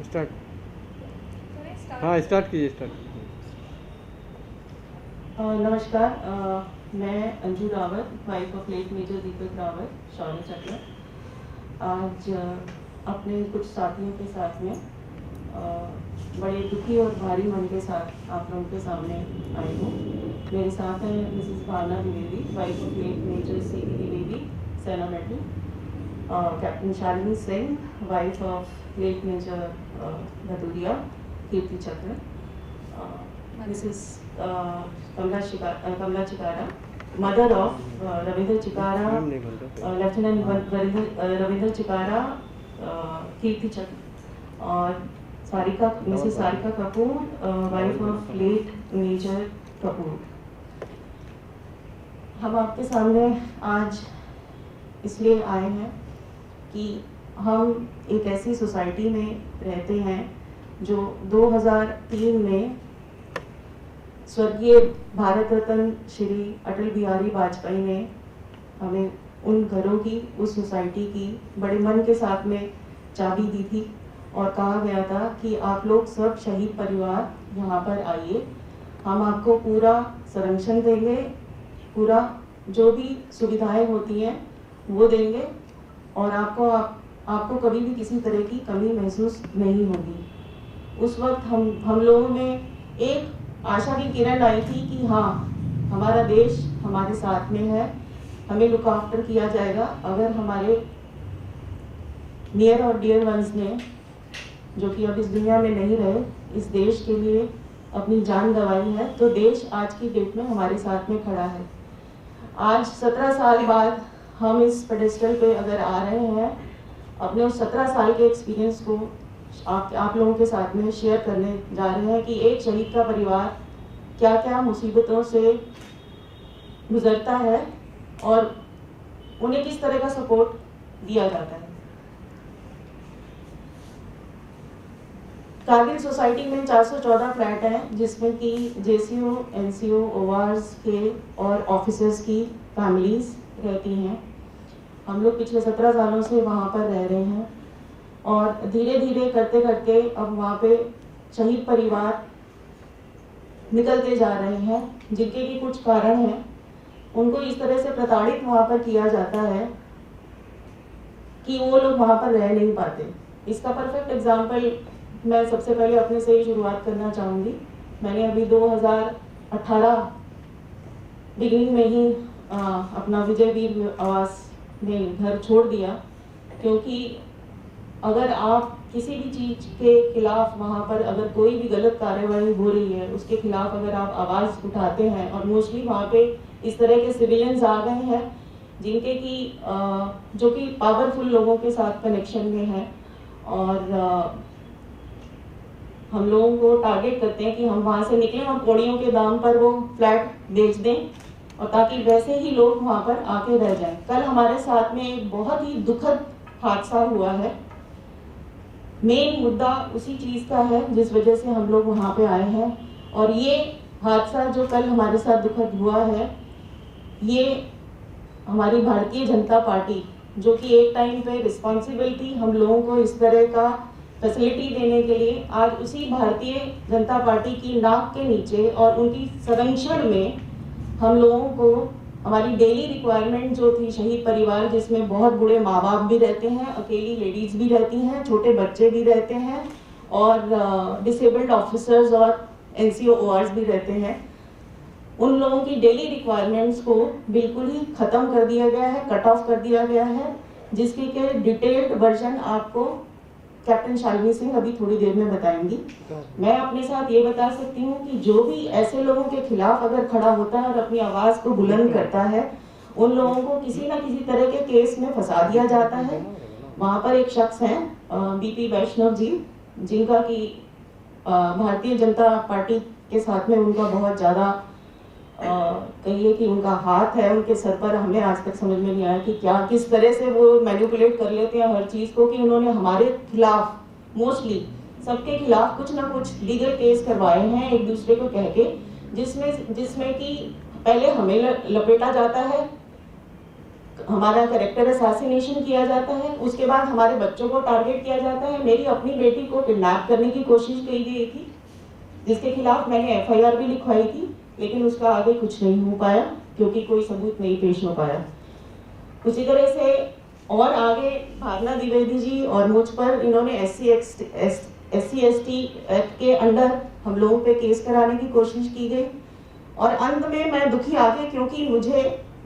Start. हाँ start कीजिए, start. नमस्कार, मैं Anju Rawat, wife of late major Deepak Rawat, Shaurya Chakra. आज अपने कुछ साथियों के साथ में बड़े दुखी और भारी मन के साथ आप लोगों के सामने आई हूँ। मेरे साथ हैं Mrs Bhavna Dwivedi, wife of late major C P Dwivedi, Sena medal, captain Shalini Singh, wife of late major Bhadauria, Kirti Chakra, Mrs Kamla Chikara, mother of Ravindra Chikara, lieutenant Ravindra Chikara, Kirti Chakra, और Mrs Sarika Kapoor, wife of late major Kapoor. हम आपके सामने आज इसलिए आए हैं कि हम एक ऐसी सोसाइटी में रहते हैं जो 2003 में स्वर्गीय भारत रत्न श्री अटल बिहारी वाजपेयी ने हमें उन घरों की, उस सोसाइटी की बड़े मन के साथ में चाबी दी थी और कहा गया था कि आप लोग सब शहीद परिवार यहाँ पर आइए, हम आपको पूरा संरक्षण देंगे, पूरा जो भी सुविधाएं होती हैं वो देंगे और आपको कभी भी किसी तरह की कमी महसूस नहीं होगी। उस वक्त हम लोगों में एक आशा की किरण आई थी कि हाँ, हमारा देश हमारे साथ में है, हमें लुक आफ्टर किया जाएगा। अगर हमारे नियर और डियर वंस ने, जो कि अब इस दुनिया में नहीं रहे, इस देश के लिए अपनी जान गंवाई है, तो देश आज की डेट में हमारे साथ में खड़ा है। आज 17 साल बाद हम इस पेडेस्टल पे अगर आ रहे हैं, अपने उस 17 साल के एक्सपीरियंस को आप लोगों के साथ में शेयर करने जा रहे हैं कि एक शहीद का परिवार क्या क्या मुसीबतों से गुजरता है और उन्हें किस तरह का सपोर्ट दिया जाता है। कारगिल सोसाइटी में 414 फ्लैट हैं, जिसमें कि जेसीओ, एनसीओ, ओवार्स के और ऑफिसर्स की फैमिलीज रहती हैं। हम लोग पिछले 17 सालों से वहाँ पर रह रहे हैं और धीरे धीरे करते करते अब वहाँ पे शहीद परिवार निकलते जा रहे हैं, जिनके भी कुछ कारण हैं। उनको इस तरह से प्रताड़ित वहाँ पर किया जाता है कि वो लोग वहाँ पर रह नहीं पाते। इसका परफेक्ट एग्जाम्पल मैं सबसे पहले अपने से ही शुरुआत करना चाहूँगी। मैंने अभी 2018 बिगिनिंग में ही अपना विजय वीर आवास में घर छोड़ दिया, क्योंकि अगर आप किसी भी चीज़ के खिलाफ वहाँ पर अगर कोई भी गलत कार्रवाई हो रही है, उसके खिलाफ अगर आप आवाज़ उठाते हैं, और मोस्टली वहाँ पे इस तरह के सिविलियंस आ गए हैं जिनके कि जो कि पावरफुल लोगों के साथ कनेक्शन में है, और हम लोगों को टारगेट करते हैं कि हम वहाँ से निकलें और कौड़ियों के दाम पर वो फ्लैट बेच दें, और ताकि वैसे ही लोग वहाँ पर आके रह जाएं। कल हमारे साथ में एक बहुत ही दुखद हादसा हुआ है। मेन मुद्दा उसी चीज़ का है जिस वजह से हम लोग वहाँ पे आए हैं, और ये हादसा जो कल हमारे साथ दुखद हुआ है, ये हमारी भारतीय जनता पार्टी, जो कि एक टाइम पे रिस्पॉन्सिबल थी हम लोगों को इस तरह का फैसिलिटी देने के लिए, आज उसी भारतीय जनता पार्टी की नाक के नीचे और उनकी संरक्षण में हम लोगों को हमारी डेली रिक्वायरमेंट जो थी, शहीद परिवार जिसमें बहुत बूढ़े माँ बाप भी रहते हैं, अकेली लेडीज़ भी रहती हैं, छोटे बच्चे भी रहते हैं, और डिसेबल्ड ऑफिसर्स और एनसीओ ओआर्स भी रहते हैं, उन लोगों की डेली रिक्वायरमेंट्स को बिल्कुल ही ख़त्म कर दिया गया है, कट ऑफ कर दिया गया है, जिसके के डिटेल्ड वर्जन आपको कैप्टन शालिनी सिंह अभी थोड़ी देर में बताएंगी। मैं अपने साथ ये बता सकती हूँ कि जो भी ऐसे लोगों के खिलाफ अगर खड़ा होता है और अपनी आवाज़ को बुलंद करता है, उन लोगों को किसी न किसी तरह के केस में फंसा दिया जाता है। वहाँ पर एक शख्स हैं बीपी वैष्णव जी, जिनका कि भारतीय जनता पार्टी के साथ में उनका बहुत ज़्यादा कहिए कि उनका हाथ है उनके सर पर। हमें आज तक समझ में नहीं आया कि क्या किस तरह से वो मैनिपुलेट कर लेते हैं हर चीज़ को, कि उन्होंने हमारे खिलाफ मोस्टली सबके खिलाफ कुछ ना कुछ लीगल केस करवाए हैं एक दूसरे को कह के, जिसमें कि पहले हमें लपेटा जाता है हमारा कैरेक्टर असैसिनेशन किया जाता है। उसके बाद हमारे बच्चों को टारगेट किया जाता है। मेरी अपनी बेटी को किडनैप करने की कोशिश की गई थी, जिसके खिलाफ मैंने एफआईआर भी लिखवाई थी, लेकिन उसका आगे कुछ नहीं हो पाया क्योंकि कोई सबूत नहीं पेश हो पाया। उसी तरह से और आगे भावना द्विवेदी जी और मुझ पर इन्होंने SC ST एक्ट के अंडर हम लोगों पे केस कराने की कोशिश की गई और अंत में मैं दुखी आ गई क्योंकि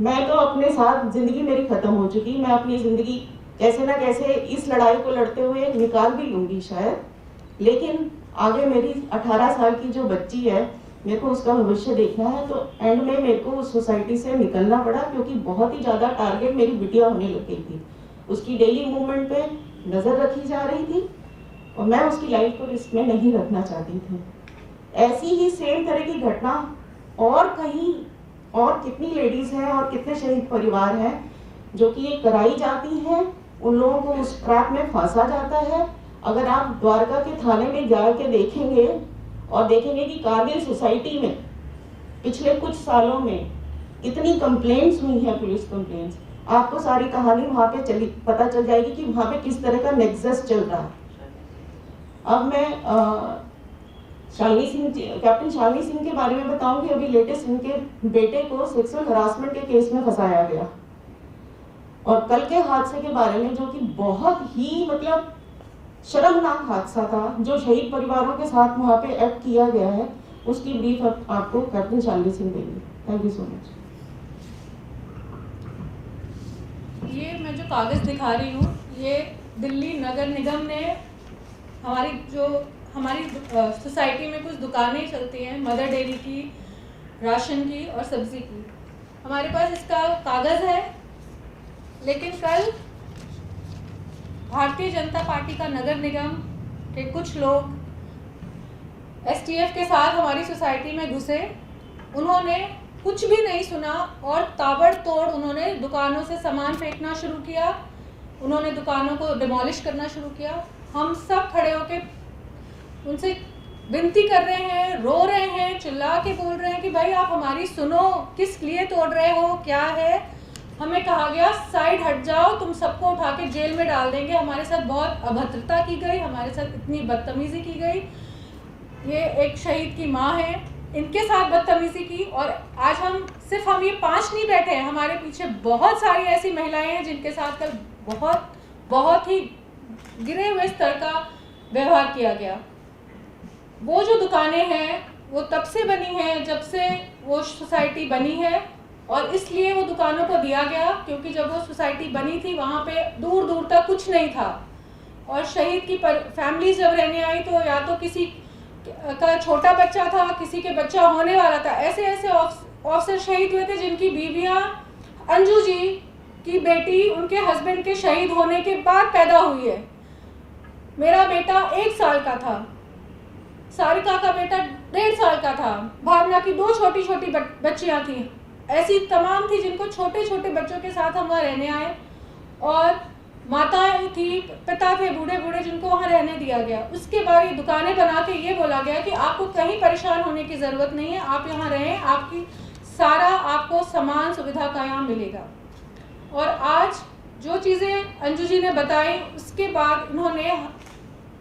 मैं तो अपने साथ जिंदगी मेरी खत्म हो चुकी। मैं अपनी जिंदगी कैसे ना कैसे इस लड़ाई को लड़ते हुए निकाल भी लूंगी शायद, लेकिन आगे मेरी 18 साल की जो बच्ची है, मेरे को उसका भविष्य देखना है। तो एंड में मेरे को उस सोसाइटी से निकलना पड़ा क्योंकि बहुत ही ज्यादा टारगेट मेरी बिटिया होने लग गई थी। उसकी डेली मूवमेंट पे नजर रखी जा रही थी और मैं उसकी लाइफ को रिस्क में नहीं रखना चाहती थी। ऐसी ही सेम तरह की घटना और कहीं और कितनी लेडीज हैं और कितने शहीद परिवार हैं जो कि ये कराई जाती हैं, उन लोगों को उस ट्रैप में फंसा जाता है। अगर आप द्वारका के थाने में जाके देखेंगे और देखेंगे कि कारगिल सोसाइटी में पिछले कुछ सालों में इतनी कंप्लेंट्स हुई हैं, पुलिस कंप्लेंट्स, आपको सारी कहानी वहां पे पता चल जाएगी कि वहां पे किस तरह का नेक्सस चल रहा है। अब मैं कैप्टन शालिनी सिंह के बारे में बताऊंगी। अभी लेटेस्ट इनके बेटे को सेक्सुअल हरासमेंट के केस में फंसाया गया और कल के हादसे के बारे में, जो कि बहुत ही मतलब शर्मनाक हादसा था जो शहीद परिवारों के साथ वहां पे एक्ट किया गया है, उसकी ब्रीफ आपको कैप्टन शालिनी सिंह देंगे। Thank you so much. ये मैं जो कागज़ दिखा रही हूँ, ये दिल्ली नगर निगम ने हमारी सोसाइटी में कुछ दुकानें चलती हैं, मदर डेयरी की, राशन की और सब्जी की। हमारे पास इसका कागज़ है, लेकिन कल भारतीय जनता पार्टी का नगर निगम के कुछ लोग STF के साथ हमारी सोसाइटी में घुसे। उन्होंने कुछ भी नहीं सुना और ताबड़तोड़ उन्होंने दुकानों से सामान फेंकना शुरू किया, उन्होंने दुकानों को डिमोलिश करना शुरू किया। हम सब खड़े होकर उनसे विनती कर रहे हैं, रो रहे हैं, चिल्ला के बोल रहे हैं कि भाई आप हमारी सुनो, किस लिए तोड़ रहे हो, क्या है। हमें कहा गया साइड हट जाओ, तुम सबको उठा के जेल में डाल देंगे। हमारे साथ बहुत अभद्रता की गई, हमारे साथ इतनी बदतमीजी की गई। ये एक शहीद की माँ है, इनके साथ बदतमीजी की। और आज हम ये 5 नहीं बैठे हैं, हमारे पीछे बहुत सारी ऐसी महिलाएं हैं जिनके साथ कल बहुत ही गिरे हुए स्तर का व्यवहार किया गया। वो जो दुकानें हैं वो तब से बनी हैं जब से वो सोसाइटी बनी है, और इसलिए वो दुकानों को दिया गया क्योंकि जब वो सोसाइटी बनी थी वहाँ पे दूर दूर तक कुछ नहीं था। और शहीद की फैमिली जब रहने आई तो या तो किसी का छोटा बच्चा था, किसी के बच्चा होने वाला था। ऐसे ऑफिसर शहीद हुए थे जिनकी बीवियाँ, अंजू जी की बेटी उनके हस्बैंड के शहीद होने के बाद पैदा हुई है। मेरा बेटा 1 साल का था, सारिका का बेटा 1.5 साल का था, भावना की 2 छोटी छोटी बच्चियां थी। ऐसी तमाम थी जिनको छोटे छोटे बच्चों के साथ हम वहाँ रहने आए, और माताएं थी, पिता थे बूढ़े बूढ़े जिनको वहाँ रहने दिया गया। उसके बाद ये दुकानें बना के ये बोला गया कि आपको कहीं परेशान होने की ज़रूरत नहीं है, आप यहाँ रहें, आपकी सारा आपको समान सुविधा का यहाँ मिलेगा। और आज जो चीज़ें अंजू जी ने बताई, उसके बाद इन्होंने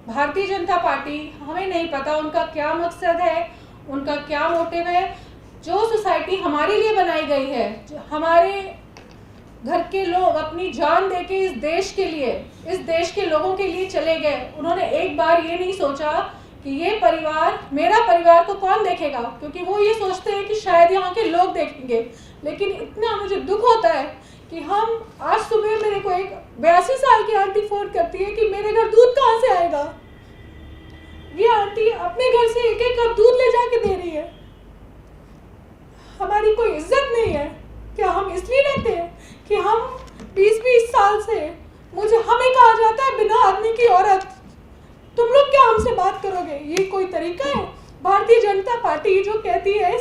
भारतीय जनता पार्टी, हमें नहीं पता उनका क्या मकसद है, उनका क्या मोटिव है। जो सोसाइटी हमारे लिए बनाई गई है, हमारे घर के लोग अपनी जान देके इस देश के लिए, इस देश के लोगों के लिए चले गए। उन्होंने एक बार ये नहीं सोचा कि ये परिवार, मेरा परिवार को कौन देखेगा, क्योंकि वो ये सोचते हैं कि शायद यहाँ के लोग देखेंगे। लेकिन इतना मुझे दुख होता है कि हम आज सुबह मेरे को एक 82 साल की आंटी फोन करती है कि मेरे घर दूध कहाँ से आएगा। ये आंटी अपने घर से 1-1 कप दूध ले जाके दे रही है। हमारी कोई इज्जत नहीं है क्या? हम इसलिए रहते हैं कि हम 20-20 साल से हमें कहा जाता है बिना आदमी की औरत। तुम लोग क्या हमसे बात करोगे? ये कोई तरीका है? भारतीय जनता पार्टी जो कहती है,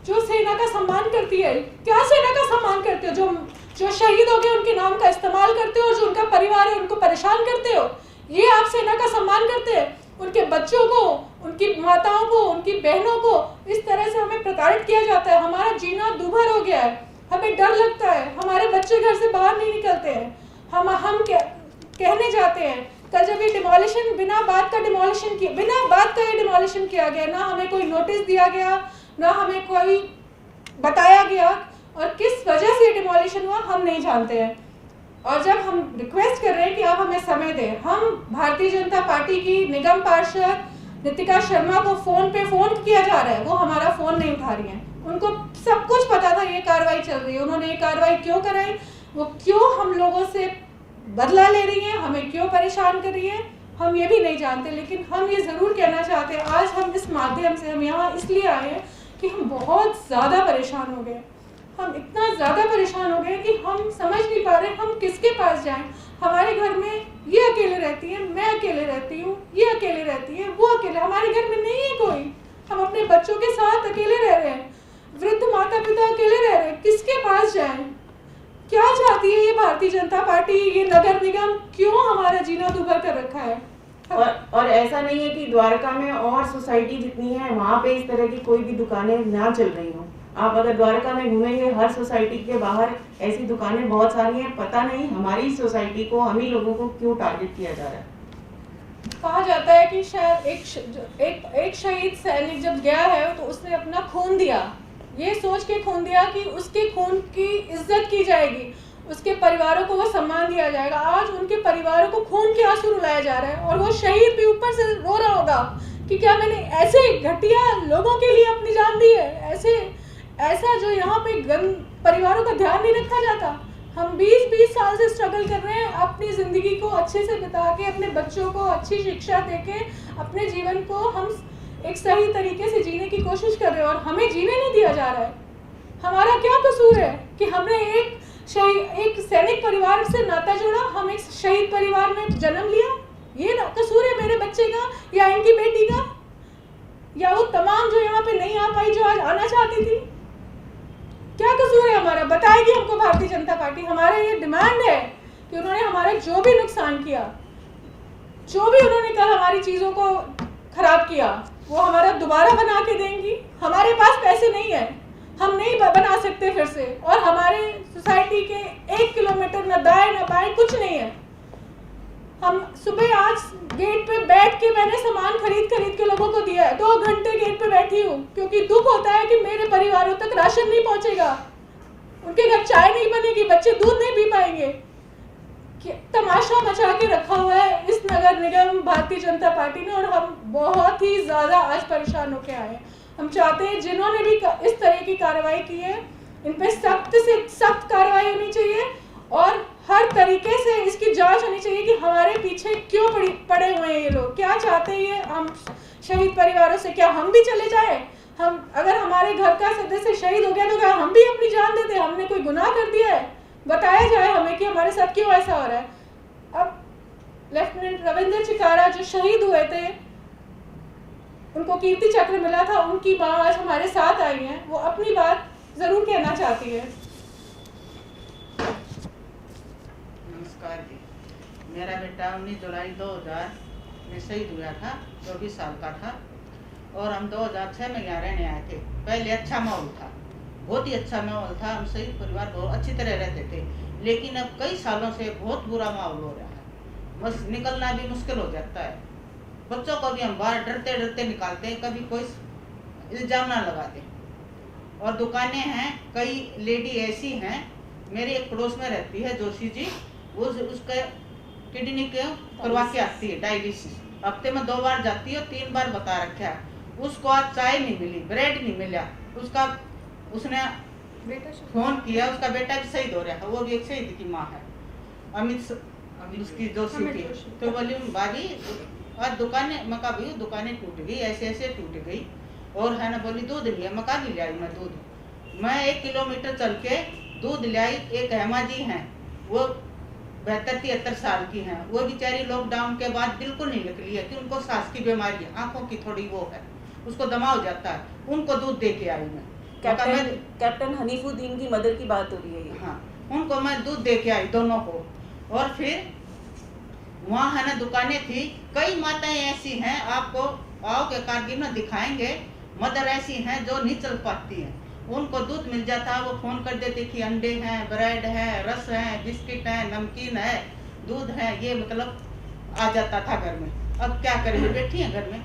जो सेना का सम्मान करती है, क्या सेना का सम्मान करते हो? जो शहीद हो गए उनके नाम का इस्तेमाल करते हो, और जो उनका परिवार है उनको परेशान करते हो। ये आप सेना का सम्मान करते हैं? उनके बच्चों को, उनकी माताओं को, उनकी बहनों को इस तरह से हमें प्रताड़ित किया जाता है। हमारा जीना दूभर हो गया है। हमें डर लगता है, हमारे बच्चे घर से बाहर नहीं निकलते हैं, हम कहने जाते हैं। कल जब ये डिमोलिशन बिना बात का ये डिमोलिशन किया गया, ना हमें कोई नोटिस दिया गया, ना हमें कोई बताया गया, और किस वजह से ये डिमोलिशन हुआ हम नहीं जानते हैं। और जब हम रिक्वेस्ट कर रहे हैं कि आप हमें समय दें, हम भारतीय जनता पार्टी की निगम पार्षद नितिका शर्मा को फोन किया जा रहा है, वो हमारा फोन नहीं उठा रही हैं। उनको सब कुछ पता था ये कार्रवाई चल रही है, उन्होंने ये कार्रवाई क्यों कराई, वो क्यों हम लोगों से बदला ले रही हैं, हमें क्यों परेशान कर रही है, हम ये भी नहीं जानते। लेकिन हम ये ज़रूर कहना चाहते हैं, आज हम इस माध्यम से हम यहाँ इसलिए आए हैं कि हम बहुत ज़्यादा परेशान हो गए। हम इतना ज़्यादा परेशान हो गए कि हम समझ नहीं पा रहे हम किसके पास जाएं। हमारे घर में ये अकेले रहती है, मैं अकेले रहती हूँ, ये अकेले रहती है, वो अकेले, हमारे घर में नहीं है कोई, हम अपने बच्चों के साथ अकेले रह रहे हैं, वृद्ध माता पिता अकेले रह रहे हैं, किसके पास जाएं? क्या चाहती है ये भारतीय जनता पार्टी, ये नगर निगम क्यों हमारा जीना दुभर कर रखा है? और ऐसा नहीं है कि द्वारका में और सोसाइटी जितनी है वहाँ पे इस तरह की कोई भी दुकानें ना चल रही हो। आप अगर द्वारका में घूमेंगे, हर सोसाइटी के बाहर ऐसी दुकानें बहुत सारी हैं। पता नहीं हमारी सोसाइटी को, हम ही लोगों को क्यों टारगेट किया जा रहा है। कहा जाता है कि शायद एक शहीद सैनिक जब गया है तो उसने अपना खून दिया, ये सोच के खून दिया कि उसके खून की इज्जत की जाएगी, उसके परिवारों को वो सम्मान दिया जाएगा। आज उनके परिवारों को खून के आंसू रुलाया जा रहा है, और वो शहीद भी ऊपर से रो रहा होगा कि क्या मैंने ऐसे घटिया लोगों के लिए अपनी जान दी है, ऐसा जो यहाँ पे परिवारों का ध्यान नहीं रखा जाता। हम 20-20 साल से स्ट्रगल कर रहे हैं, अपनी ज़िंदगी को अच्छे से बिता के, अपने बच्चों को अच्छी शिक्षा देके, अपने जीवन को हम एक सही तरीके से जीने की कोशिश कर रहे हैं, और हमें जीने नहीं दिया जा रहा है। हमारा क्या कसूर है कि हमने एक सैनिक परिवार से नाता जोड़ा, हम एक शहीद परिवार में जन्म लिया? ये कसूर है मेरे बच्चे का या इनकी बेटी का, या वो तमाम जो यहाँ पे नहीं आ पाई, जो आज आना चाहती थी? क्या कसूर है हमारा? बताएगी हमको भारतीय जनता पार्टी। हमारा ये डिमांड है कि उन्होंने हमारा जो भी नुकसान किया, जो भी उन्होंने कल हमारी चीज़ों को खराब किया, वो हमारा दोबारा बना के देंगी। हमारे पास पैसे नहीं है, हम नहीं बना सकते फिर से, और हमारे सोसाइटी के 1 किलोमीटर न दाएं न बाएं कुछ नहीं है। हम सुबह आज गेट पे बैठ के मैंने सामान खरीद के लोगों को दिया है, 2 घंटे गेट पे बैठी हूँ, क्योंकि दुख होता है कि मेरे परिवारों तक राशन नहीं पहुँचेगा, उनके घर चाय नहीं बनेगी, बच्चे दूध नहीं पी पाएंगे। तमाशा मचा के रखा हुआ है इस नगर निगम भारतीय जनता पार्टी ने, और हम बहुत ही ज़्यादा आज परेशान होकर आए हैं। हम चाहते हैं जिन्होंने भी इस तरह की कार्रवाई की है, इन पे सख्त से सख्त कार्रवाई होनी चाहिए, और हर तरीके से इसकी जांच होनी चाहिए कि हमारे पीछे क्यों पड़े हुए हैं ये लोग, क्या चाहते हैं ये हम शहीद परिवारों से। क्या हम भी चले जाए? हम अगर हमारे घर का सदस्य शहीद हो गया तो क्या हम भी अपनी जान देते? हमने कोई गुनाह कर दिया है? बताया जाए हमें कि हमारे साथ क्यों ऐसा हो रहा है। अब लेफ्टिनेंट रविंद्र चिकारा जो शहीद हुए थे, उनको कीर्ति चक्र मिला था, उनकी माँ आज हमारे साथ आई हैं, वो अपनी बात जरूर कहना चाहती है। नमस्कार जी, मेरा बेटा 19 जुलाई 2000 में शहीद हुआ था, 24 साल का था, और हम 2006 में यहाँ रहने आए थे। पहले अच्छा माहौल था, बहुत ही अच्छा माहौल था, हम शहीद परिवार बहुत अच्छी तरह रहते थे। लेकिन अब कई सालों से बहुत बुरा माहौल हो रहा है, बस निकलना भी मुश्किल हो जाता है। बच्चों को भी हम बाहर डरते डरते निकालते हैं, कभी कोई इल्जाम ना लगाते। और दुकानें हैं, कई लेडी ऐसी हैं, मेरी एक पड़ोस में रहती है जोशी जी, वो उसके किडनी के करवा के आती है डायलिसिस, हफ्ते में 2 बार जाती है, 3 बार बता रखा है। उसको आज चाय नहीं मिली, ब्रेड नहीं मिला, उसने फोन किया, उसका बेटा भी शहीद हो रहा है, वो भी एक शहीद की माँ है, अमित उसकी जोशी की। तो बोली बाजी आज दुकानें, मका भी दुकानें टूट गई, ऐसे टूट गई, और है ना बोली दूध लिया, मका भी ले आई मैं दूध। मैं 1 किलोमीटर चल के दूध ले आई। एक हेमा जी हैं, वो 72-73 साल की हैं, वो बेचारी लॉकडाउन के बाद बिल्कुल नहीं निकली है कि उनको सांस की बीमारी है, आंखों की थोड़ी वो है, उसको दमा हो जाता है, उनको दूध दे के आई मैं। कैप्टन हनीफुद्दीन की मदर की बात हो रही है ये। हाँ, उनको मैं दूध दे के आई दोनों को। और फिर वहाँ है ना दुकानें थी, कई माताएं ऐसी हैं, आपको आओ के कारगिल में दिखाएंगे, मदर ऐसी हैं जो नहीं चल पाती हैं, उनको दूध मिल जाता, वो फोन कर देती थी अंडे हैं, ब्रेड है, रस है, बिस्किट है, नमकीन है, दूध है, ये मतलब आ जाता था घर में। अब क्या करें, बैठी हैं घर में,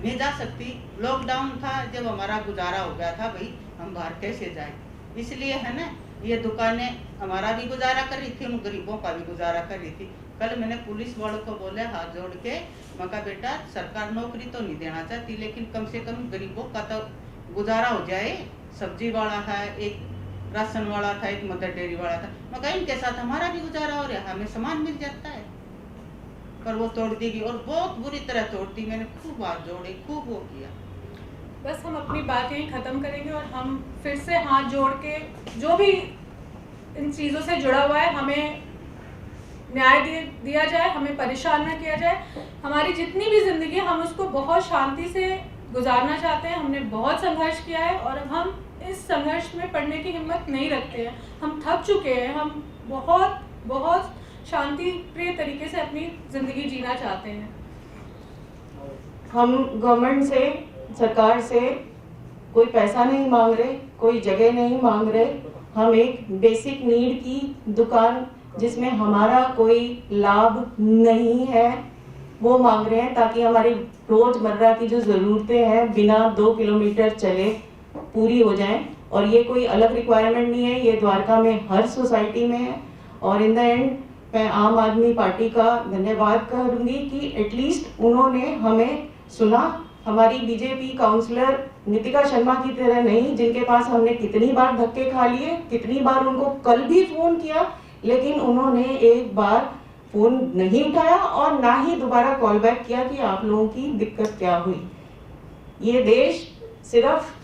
नहीं जा सकती। लॉकडाउन था जब हमारा गुजारा हो गया था, भाई हम बाहर कैसे जाएं, इसलिए है ना ये दुकानें हमारा भी गुजारा कर रही थी, उन गरीबों का भी गुजारा कर रही थी। कल मैंने पुलिस वालों को बोले हाथ जोड़ के, मैं कहा बेटा सरकार नौकरी तो नहीं देना चाहती, लेकिन कम से कम गरीबों का तो गुजारा हो जाए। सब्जी वाला है, एक राशन वाला था, एक मदर डेयरी वाला था, मैं कहा इनके साथ हमारा भी गुजारा हो रहा है, हमें सामान मिल जाता है। पर वो तोड़ देगी और बहुत बुरी तरह तोड़ती। मैंने खूब हाथ जोड़े, खूब वो किया। बस हम अपनी बात यहीं ख़त्म करेंगे और हम फिर से हाथ जोड़ के जो भी इन चीज़ों से जुड़ा हुआ है हमें न्याय दिया जाए, हमें परेशान न किया जाए। हमारी जितनी भी ज़िंदगी हम उसको बहुत शांति से गुजारना चाहते हैं। हमने बहुत संघर्ष किया है और अब हम इस संघर्ष में पड़ने की हिम्मत नहीं रखते हैं। हम थक चुके हैं। हम बहुत बहुत शांति प्रिय तरीके से अपनी ज़िंदगी जीना चाहते हैं। हम गवर्नमेंट से, सरकार से कोई पैसा नहीं मांग रहे, कोई जगह नहीं मांग रहे। हम एक बेसिक नीड की दुकान जिसमें हमारा कोई लाभ नहीं है वो मांग रहे हैं, ताकि हमारी रोजमर्रा की जो ज़रूरतें हैं बिना 2 किलोमीटर चले पूरी हो जाएं। और ये कोई अलग रिक्वायरमेंट नहीं है, ये द्वारका में हर सोसाइटी में है। और इन द एंड मैं आम आदमी पार्टी का धन्यवाद करूंगी कि एटलीस्ट उन्होंने हमें सुना। हमारी बीजेपी काउंसलर नितिका शर्मा की तरह नहीं, जिनके पास हमने कितनी बार धक्के खा लिए, कितनी बार उनको कल भी फोन किया, लेकिन उन्होंने एक बार फोन नहीं उठाया और ना ही दोबारा कॉल बैक किया कि आप लोगों की दिक्कत क्या हुई। ये देश सिर्फ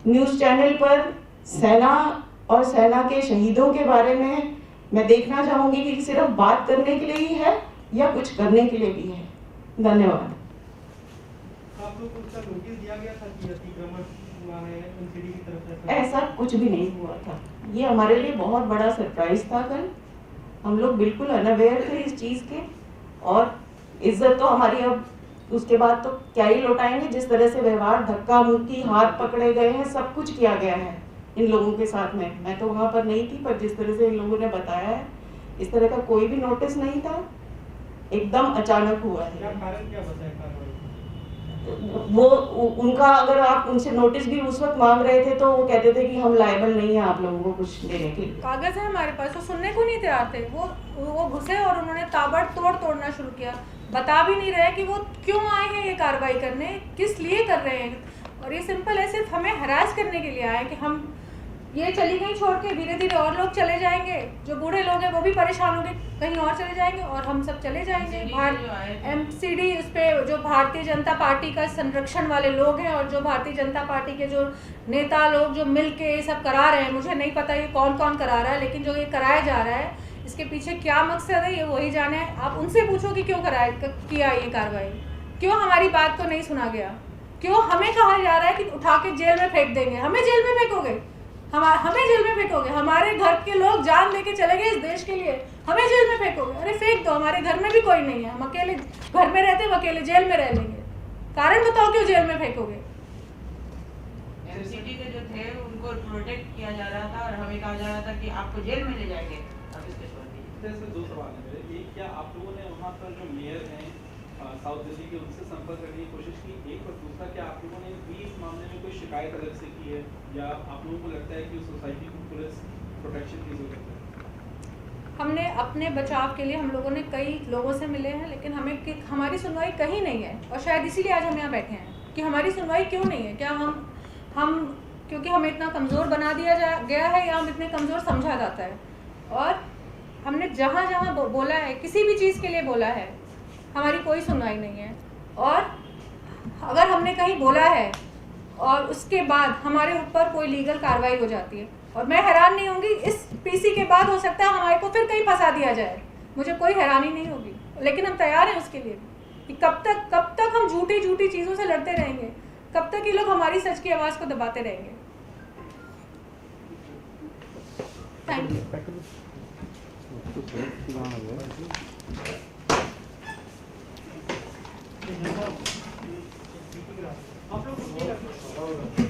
न्यूज़ चैनल पर सेना और सेना के शहीदों के बारे में मैं देखना चाहूंगी कि सिर्फ बात करने के लिए ही है या कुछ करने के लिए भी है। धन्यवाद। आप लोग को उसका नोटिस दिया गया था कि अतिक्रमण हुआ है एनसीडी की तरफ से? ऐसा कुछ भी नहीं हुआ था। ये हमारे लिए बहुत बड़ा सरप्राइज था। कल हम लोग बिल्कुल अनअवेयर थे इस चीज़ के, और इज्जत तो हमारी अब उसके बाद तो क्या ही लौटाएंगे। जिस तरह से व्यवहार, धक्का मुक्की, हाथ पकड़े गए हैं, सब कुछ किया गया है इन लोगों के साथ में। मैं तो वहाँ पर नहीं थी, पर जिस तरह से इन लोगों ने बताया है, इस तरह का कोई भी नोटिस नहीं था, एकदम अचानक हुआ है। क्या कारण क्या बताया कार्रवाई? वो उनका, अगर आप उनसे नोटिस भी उस वक्त मांग रहे थे तो वो कहते थे कि हम लायबल नहीं है आप लोगों को कुछ देने के लिए। कागज है हमारे पास, वो सुनने को नहीं तैयार थे। वो घुसे और उन्होंने ताबड़तोड़ तोड़ना शुरू किया। बता भी नहीं रहे कि वो क्यों आए हैं ये कार्रवाई करने, किस लिए कर रहे हैं। और ये सिंपल है, सिर्फ हमें हरास करने के लिए आए हैं कि हम ये चली गई छोड़ के, धीरे धीरे और लोग चले जाएंगे। जो बूढ़े लोग हैं वो भी परेशान होंगे, कहीं और चले जाएंगे और हम सब चले जाएंगे। MCD उस पर जो भारतीय जनता पार्टी का संरक्षण वाले लोग हैं और जो भारतीय जनता पार्टी के जो नेता लोग जो मिल के ये सब करा रहे हैं, मुझे नहीं पता ये कौन कौन करा रहा है, लेकिन जो ये कराया जा रहा है इसके पीछे क्या मकसद है ये वही जाने। आप उनसे पूछो कि क्यों किया ये कार्रवाई, क्यों हमारी बात को नहीं सुना गया, क्यों हमें कहा जा रहा है कि उठा के जेल में फेंक देंगे। हमें जेल में फेंकोगे? हमें जेल में फेंकोगे? हमारे घर के लोग जान लेके चले गए इस देश के लिए, हमें जेल में फेंकोगे? अरे फेंक दो, हमारे घर में भी कोई नहीं है, हम अकेले घर में रहते, हम अकेले जेल में रह लेंगे। कारण बताओ क्यों जेल में फेंकोगे? MCD के जो थे उनको प्रोटेक्ट किया जा रहा था और हमें कहा जा रहा था कि आपको जेल में ले जाएंगे। अब इसके छोड़ दीजिए। 2 सवाल हैं मेरे। एक, क्या आप लोगों ने वहाँ पर जो मेयर हैं साउथ दिल्ली के, उनसे संपर्क करने की कोशिश की? एक, और दूसरा, क्या आप लोगों ने भी इस मामले में कोई शिकायत अलग से की है, या आप लोगों को लगता है कि उस सोसाइटी को पुलिस प्रोटेक्शन की जरूरत है? हमने अपने बचाव के लिए हम लोगों ने कई लोगों से मिले हैं, लेकिन हमारी सुनवाई कहीं नहीं है। और शायद इसीलिए आज हम यहाँ बैठे हैं कि हमारी सुनवाई क्यों नहीं है। क्या हम क्योंकि हमें इतना कमज़ोर बना दिया गया है, या हम इतने कमज़ोर समझा जाता है। और हमने जहाँ जहाँ बोला है, किसी भी चीज़ के लिए बोला है, हमारी कोई सुनवाई नहीं है। और अगर हमने कहीं बोला है और उसके बाद हमारे ऊपर कोई लीगल कार्रवाई हो जाती है, और मैं हैरान नहीं होंगी, इस PC के बाद हो सकता है हमारे को फिर कहीं फंसा दिया जाए, मुझे कोई हैरानी नहीं होगी। लेकिन हम तैयार हैं उसके लिए कि कब तक हम झूठी चीज़ों से लड़ते रहेंगे, कब तक ये लोग हमारी सच की आवाज़ को दबाते रहेंगे। Thank you. आप लोग